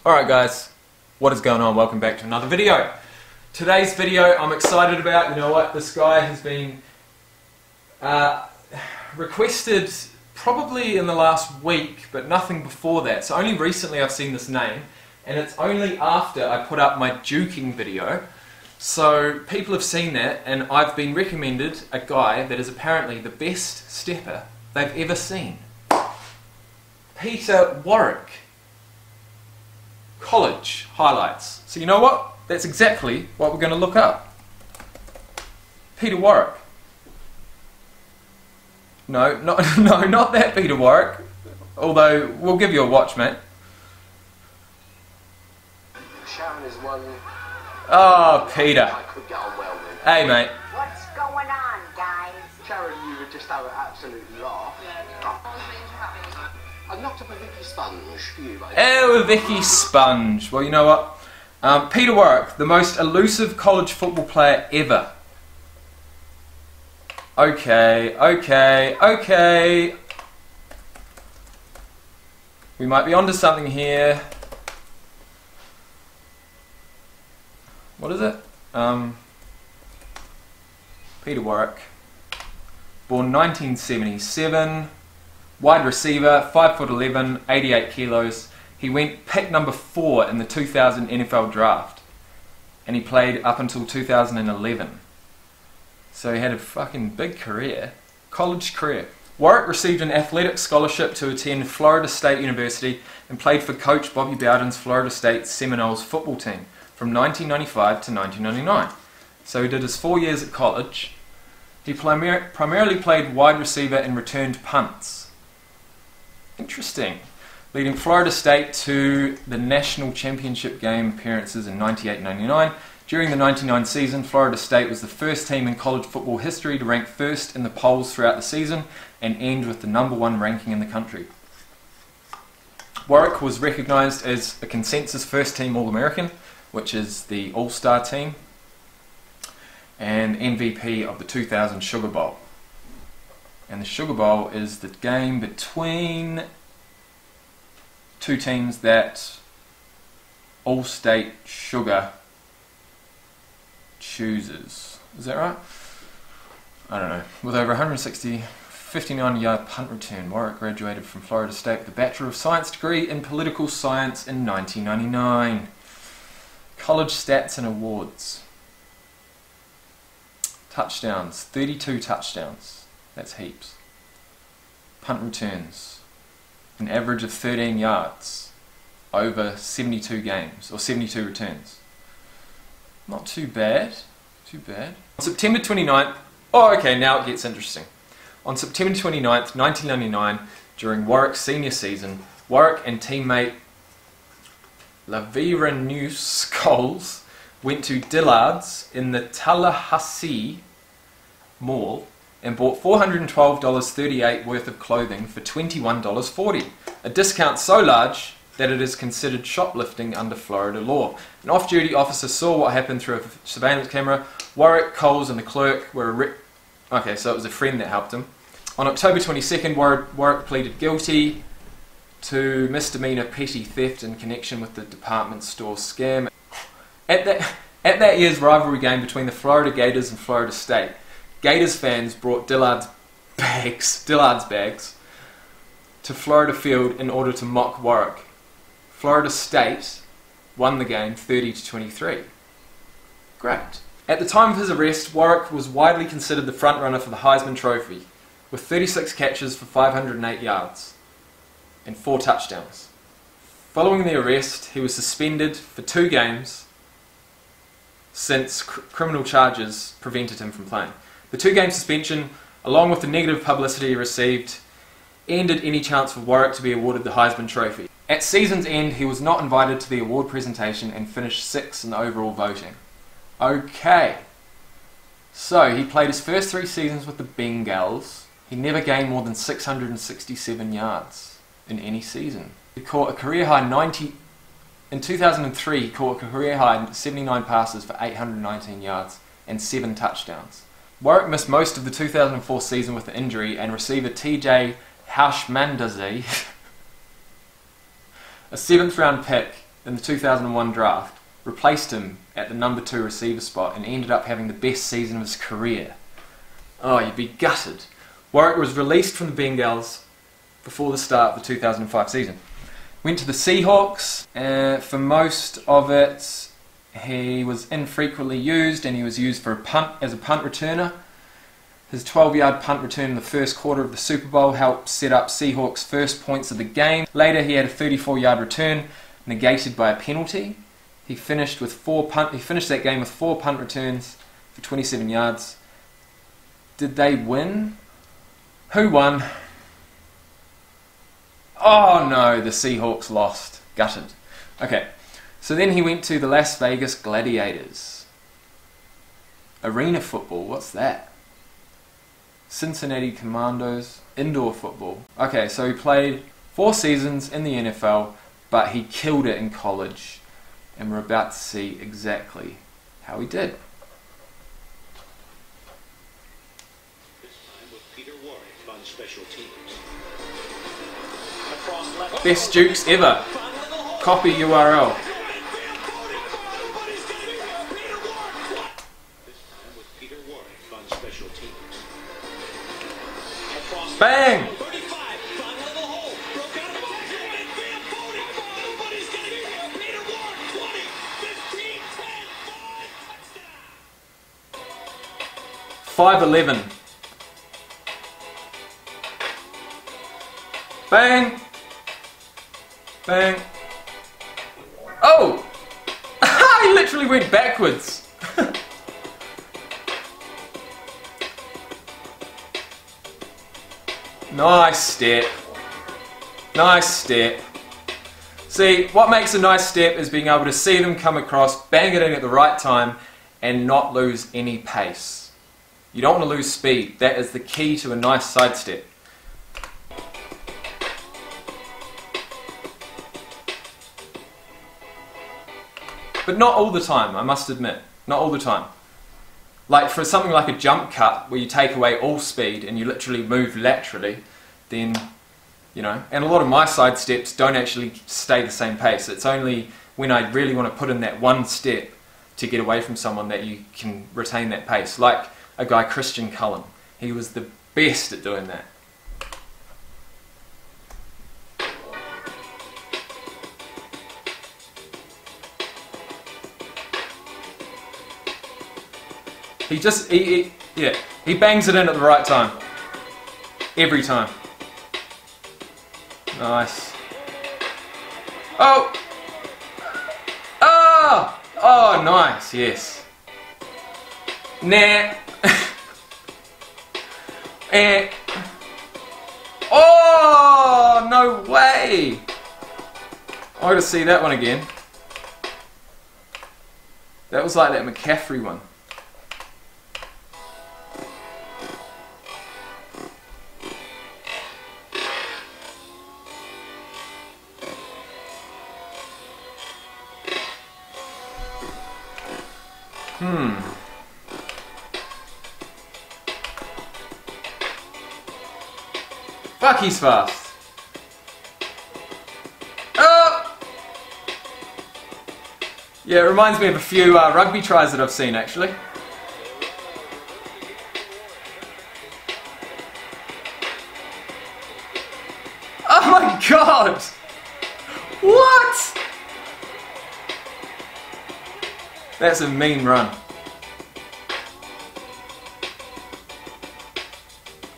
Alright guys, what is going on? Welcome back to another video. Today's video I'm excited about. You know what, this guy has been requested probably in the last week, but nothing before that. So only recently I've seen this name, and it's only after I put up my juking video. So people have seen that, and I've been recommended a guy that is apparently the best stepper they've ever seen. PETER WARRICK. College highlights. So you know what? That's exactly what we're going to look up. PETER WARRICK. No, not that PETER WARRICK. Although we'll give you a watch, mate. Sharon is one. Oh, Peter. I could get on well with. Hey, mate. What's going on, guys? Sharon, you would just have an absolute laugh. I'm not up a Vicky Sponge for you, mate. Oh, Vicky Sponge. Well, you know what? PETER WARRICK, the most elusive college football player ever. Okay. We might be onto something here. What is it? PETER WARRICK. Born 1977. Wide receiver, 5'11", 88 kilos. He went pick number 4 in the 2000 NFL draft. And he played up until 2011. So he had a fucking big career. College career. Warrick received an athletic scholarship to attend Florida State University and played for coach Bobby Bowden's Florida State Seminoles football team from 1995 to 1999. So he did his 4 years at college. He primarily played wide receiver and returned punts. Interesting. Leading Florida State to the national championship game appearances in 98-99. During the 99 season, Florida State was the first team in college football history to rank first in the polls throughout the season and end with the #1 ranking in the country. Warrick was recognized as a consensus first team All-American, which is the All-Star team, and MVP of the 2000 Sugar Bowl. And the Sugar Bowl is the game between two teams that All-State Sugar chooses. Is that right? I don't know. With over 160, 59-yard punt return, Warrick graduated from Florida State with a Bachelor of Science degree in Political Science in 1999. College stats and awards. Touchdowns, 32 touchdowns. That's heaps. Punt returns, an average of 13 yards over 72 games, or 72 returns. Not too bad, On September 29th, oh okay, now it gets interesting. On September 29th, 1999, during Warrick's senior season, Warrick and teammate Laveranus Coles went to Dillard's in the Tallahassee Mall and bought $412.38 worth of clothing for $21.40, a discount so large that it is considered shoplifting under Florida law. An off-duty officer saw what happened through a surveillance camera. Warrick, Coles and the clerk were okay, so it was a friend that helped him. On October 22nd, Warrick pleaded guilty to misdemeanor petty theft in connection with the department store scam. At that year's rivalry game between the Florida Gators and Florida State, Gators fans brought Dillard's bags to Florida Field in order to mock Warrick. Florida State won the game 30-23. Great. At the time of his arrest, Warrick was widely considered the frontrunner for the Heisman Trophy, with 36 catches for 508 yards and 4 touchdowns. Following the arrest, he was suspended for 2 games since criminal charges prevented him from playing. The 2-game suspension, along with the negative publicity he received, ended any chance for Warrick to be awarded the Heisman Trophy. At season's end, he was not invited to the award presentation and finished 6th in the overall voting. Okay, so he played his first 3 seasons with the Bengals. He never gained more than 667 yards in any season. He caught a career high in 2003, he caught a career high 79 passes for 819 yards and 7 touchdowns. Warrick missed most of the 2004 season with an injury, and receiver TJ Houshmandzadeh, a 7th round pick in the 2001 draft, replaced him at the number 2 receiver spot and ended up having the best season of his career. Oh, you'd be gutted. Warrick was released from the Bengals before the start of the 2005 season. Went to the Seahawks. For most of it, he was infrequently used, and he was used for as a punt returner. His 12-yard punt return in the first quarter of the Super Bowl helped set up Seahawks' first points of the game. Later, he had a 34-yard return negated by a penalty. He finished that game with 4 punt returns for 27 yards. Did they win? Who won? Oh no, the Seahawks lost. Gutted. Okay, so then he went to the Las Vegas Gladiators. Arena football, what's that? Cincinnati Commandos, indoor football. Okay, so he played 4 seasons in the NFL, but he killed it in college. And we're about to see exactly how he did. This time with PETER WARRICK on special teams. Best jukes ever. Copy URL. This time with PETER WARRICK on special teams. Bang! .511. Bang! Bang! Oh! He literally went backwards. Nice step. Nice step. See, what makes a nice step is being able to see them come across, bang it in at the right time, and not lose any pace. You don't want to lose speed. That is the key to a nice sidestep. But not all the time, I must admit. Not all the time. Like for something like a jump cut, where you take away all speed and you literally move laterally, then, you know, and a lot of my side steps don't actually stay the same pace. It's only when I really want to put in that one step to get away from someone that you can retain that pace. Like a guy, Christian Cullen. He was the best at doing that. He bangs it in at the right time. Every time. Nice. Oh! Oh! Oh, nice, yes. Nah. Oh, no way! I want to see that one again. That was like that McCaffrey one. Fuck, he's fast. Oh! Yeah, it reminds me of a few rugby tries that I've seen, actually. Oh my god! What? That's a mean run.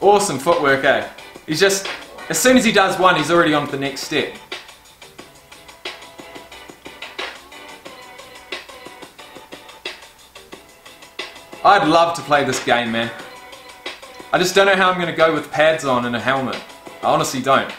Awesome footwork, eh? He's just, as soon as he does one, he's already on to the next step. I'd love to play this game, man. I just don't know how I'm going to go with pads on and a helmet. I honestly don't.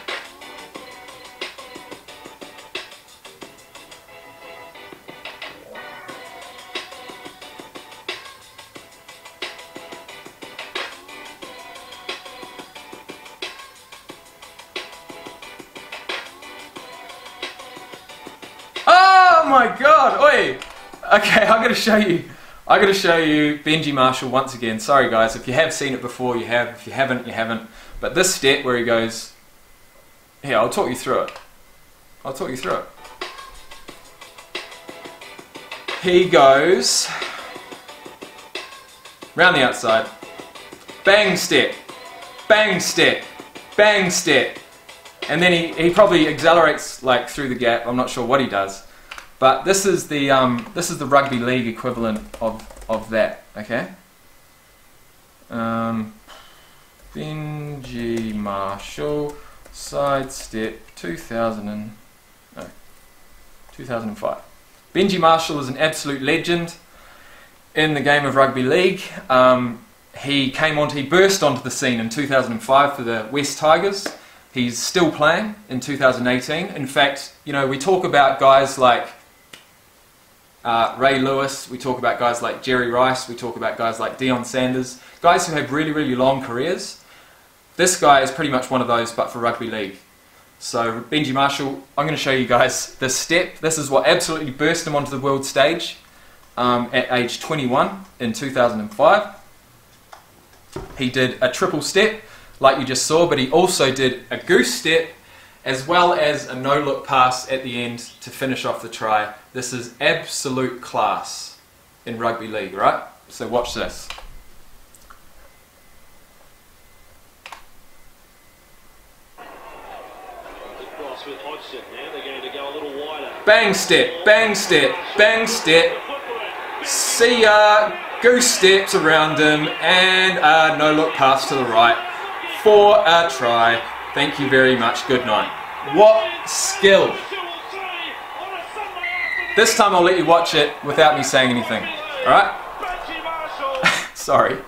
Oh my god! Oi! Okay, I'm gonna show you Benji Marshall once again. Sorry guys, if you have seen it before, you have. If you haven't, you haven't. But this step where he goes... Here, I'll talk you through it. he goes round the outside, bang step, bang step, bang step, and then he probably accelerates like through the gap. I'm not sure what he does, but this is the rugby league equivalent of that. Okay. Benji Marshall, sidestep, 2005. Benji Marshall is an absolute legend in the game of rugby league. He burst onto the scene in 2005 for the West Tigers. He's still playing in 2018. In fact, you know, we talk about guys like Ray Lewis, we talk about guys like Jerry Rice, we talk about guys like Deion Sanders, guys who have really, really long careers. This guy is pretty much one of those, but for rugby league. So Benji Marshall, I'm going to show you guys this step. This is what absolutely burst him onto the world stage at age 21 in 2005. He did a triple step, like you just saw, but he also did a goose step, as well as a no-look pass at the end to finish off the try. This is absolute class in rugby league, right? So watch this. Bang step, bang step, bang step. See ya. Goose steps around him, and a no-look pass to the right for a try. Thank you very much. Good night. What skill. This time I'll let you watch it without me saying anything. Alright? Sorry.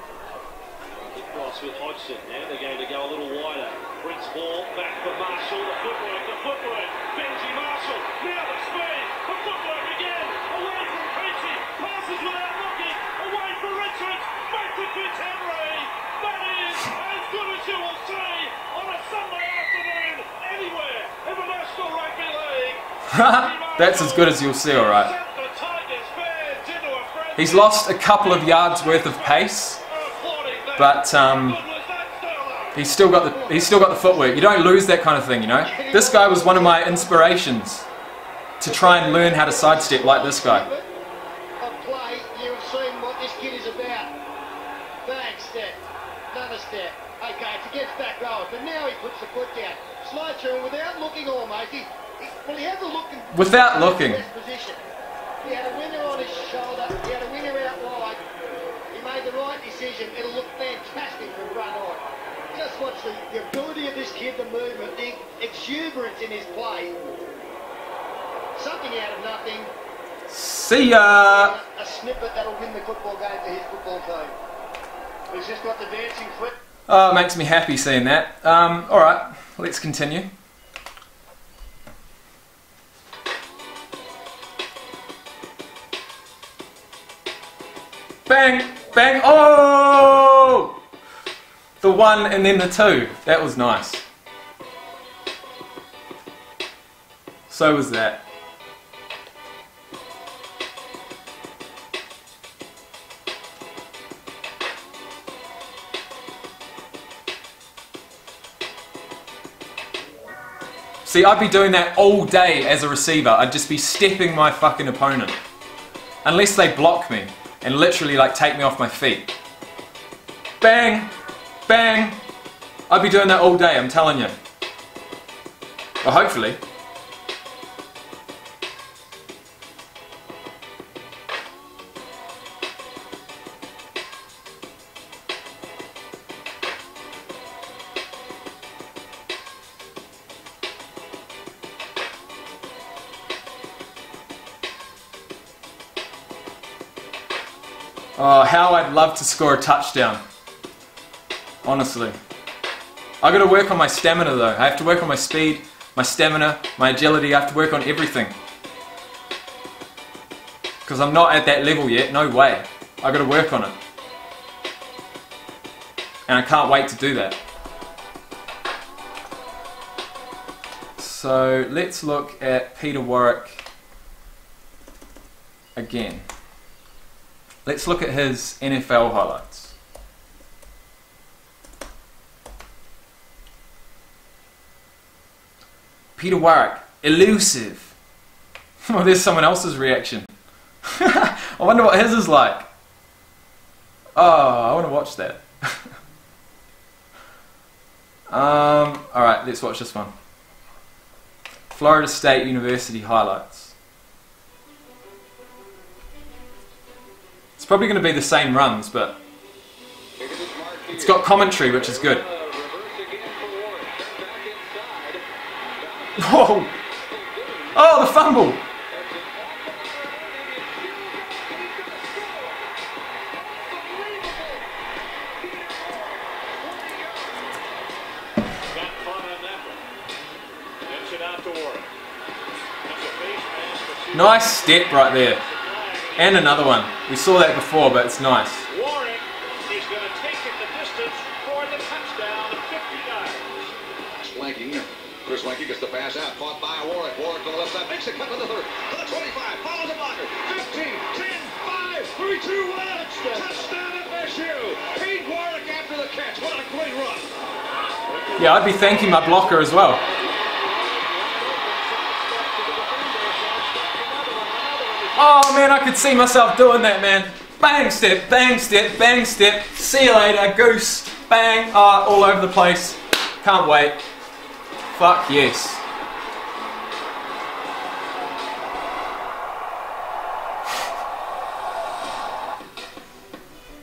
That's as good as you'll see, alright. He's lost a couple of yards worth of pace, but he's still got the footwork. You don't lose that kind of thing, you know. This guy was one of my inspirations to try and learn how to sidestep like this guy. You've seen what this kid is about. Bang step, another step. Okay, he gets back rolling, but now he puts the foot down. Slide through without looking almost. He had the look without looking. Position. He had a winger on his shoulder. He had a winger out wide. He made the right decision. It'll look fantastic from run on. Just watch the ability of this kid, the movement, the exuberance in his play. Something out of nothing. See ya. A snippet that'll win the football game for his football team. He's just got the dancing foot. Oh, it makes me happy seeing that. Alright, let's continue. Bang! Bang! Oh! The one and then the two. That was nice. So was that. See, I'd be doing that all day as a receiver. I'd just be stepping my fucking opponent. Unless they block me and literally like take me off my feet. Bang! Bang! I'd be doing that all day, I'm telling you. Well, hopefully. Oh, how I'd love to score a touchdown. Honestly. I've got to work on my stamina though. I have to work on my speed, my stamina, my agility. I have to work on everything. Because I'm not at that level yet. No way. I've got to work on it. And I can't wait to do that. So let's look at Peter Warrick again. Let's look at his NFL highlights. Peter Warrick, Elusive. Oh, there's someone else's reaction. I wonder what his is like. Oh, I want to watch that. Alright, let's watch this one. Florida State University highlights. It's probably going to be the same runs, but it's got commentary, which is good. Whoa! Oh, the fumble! Nice step right there. And another one. We saw that before, but it's nice. Warrick is going to take it the distance for the touchdown, 50 yards. Swanky. Chris Swanky gets the pass out. Caught by Warrick. Warrick to the left side. Makes a cut to the 30. To the 25. Follows a blocker. 15, 10, 5, 3, 2, 1. Touchdown FSU. Pete Warrick after the catch. What a great run. Yeah, I'd be thanking my blocker as well. Oh man, I could see myself doing that, man. Bang step, bang step, bang step. See you later, goose. Bang, all over the place. Can't wait. Fuck yes.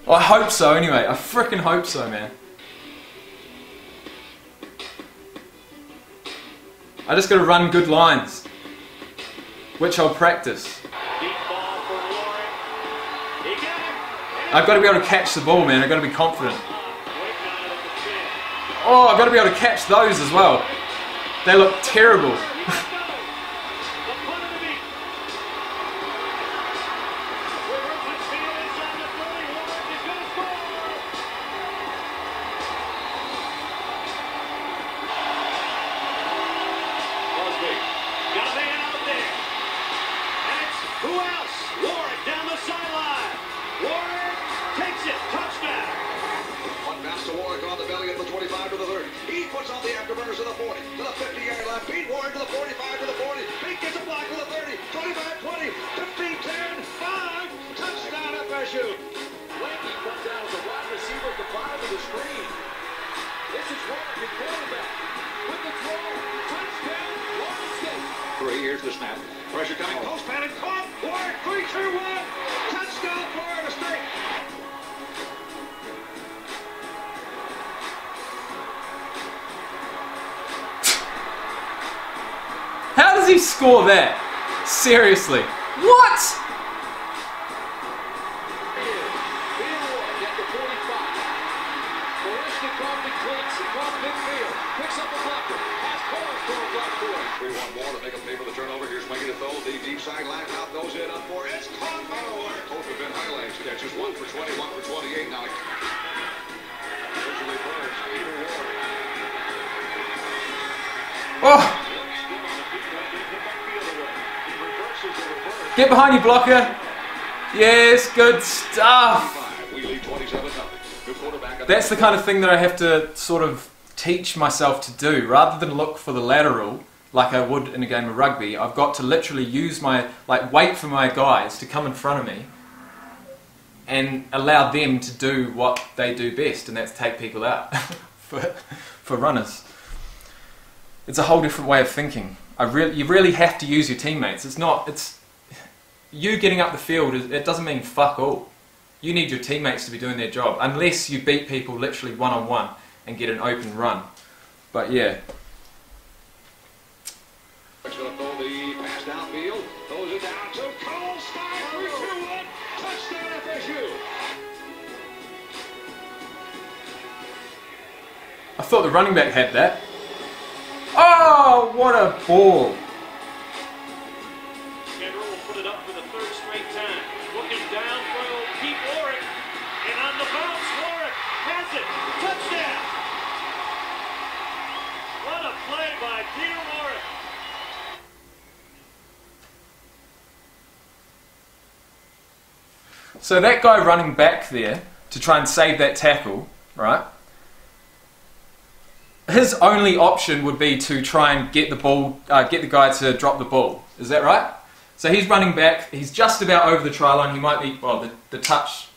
Well, I hope so anyway. I frickin' hope so, man. I just gotta run good lines, which I'll practice. I've got to be able to catch the ball, man. I've got to be confident. Oh, I've got to be able to catch those as well. They look terrible. Who else? Warrick down the sideline. Warrick takes it. Touchdown. One bounce to Warrick on the belly of the 25 to the 30. He puts on the afterburners to the 40. To the 50-yard line. Pete Warrick to the 45 to the 40. Pete gets a block to the 30. 25, 20, 15, 10, 5. Touchdown FSU. Blanky comes down as a wide receiver at the bottom of the screen. This is Warrick, the quarterback. With the throw. Touchdown. Florida State. 3, here's the snap. Pressure coming. Close pan and caught. Warrick, 3, 2, 1. Touchdown Florida State. How does he score that? Seriously. What? Sideline out goes in on 4. It's caught by Warrick. Both have been highlights catches. 1 for 20, 1 for 28. Now visually first, Peter Warrick. Oh! Get behind you, blocker. Yes, good stuff. We lead 27-0. That's the kind of thing that I have to sort of teach myself to do. Rather than look for the lateral, like I would in a game of rugby, I've got to literally use my, wait for my guys to come in front of me and allow them to do what they do best, and that's take people out for runners. It's a whole different way of thinking. You really have to use your teammates. It's you getting up the field, it doesn't mean fuck all. You need your teammates to be doing their job, unless you beat people literally one-on-one and get an open run. But yeah. Going to throw the pass downfield. Throws it down to Cole. 5, 3, 2, 1. Touchdown FSU. I thought the running back had that. Oh, what a ball. Kendall will put it up for the 3rd straight time. Looking down for old Pete Warrick. And on the bounce, Warrick has it. Touchdown. What a play by Peter Warrick. So that guy running back there to try and save that tackle, right? His only option would be to try and get the ball, get the guy to drop the ball. Is that right? So he's running back. He's just about over the try line. He might be, well, the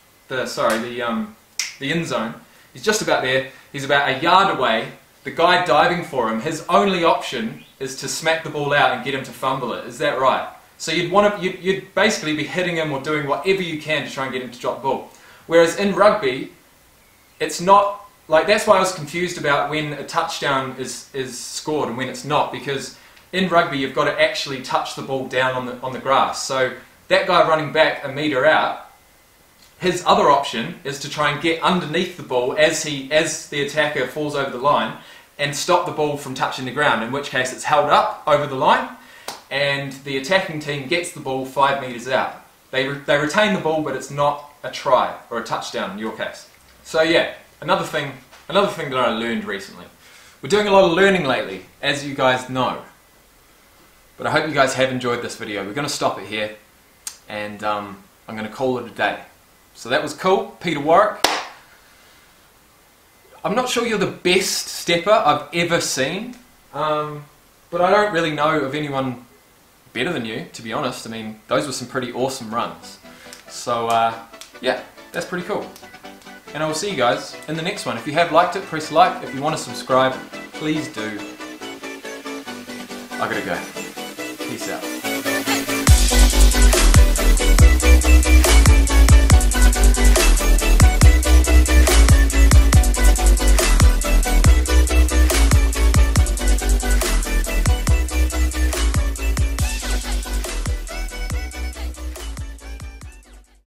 end zone. He's just about there. He's about a yard away. The guy diving for him, his only option is to smack the ball out and get him to fumble it. Is that right? So you'd basically be hitting him or doing whatever you can to try and get him to drop the ball. Whereas in rugby, it's not like, that's why I was confused about when a touchdown is scored and when it's not, because in rugby you've got to actually touch the ball down on the grass. So that guy running back a metre out, his other option is to try and get underneath the ball as the attacker falls over the line and stop the ball from touching the ground, in which case it's held up over the line and the attacking team gets the ball 5 metres out. They retain the ball, but it's not a try or a touchdown in your case. So yeah, another thing that I learned recently. We're doing a lot of learning lately, as you guys know. But I hope you guys have enjoyed this video. We're going to stop it here, and I'm going to call it a day. So that was cool, Peter Warrick. I'm not sure you're the best stepper I've ever seen, but I don't really know of anyone better than you, to be honest. I mean, those were some pretty awesome runs. So yeah, that's pretty cool. And I will see you guys in the next one. If you have liked it, press like. If you want to subscribe, please do. I gotta go. Peace out.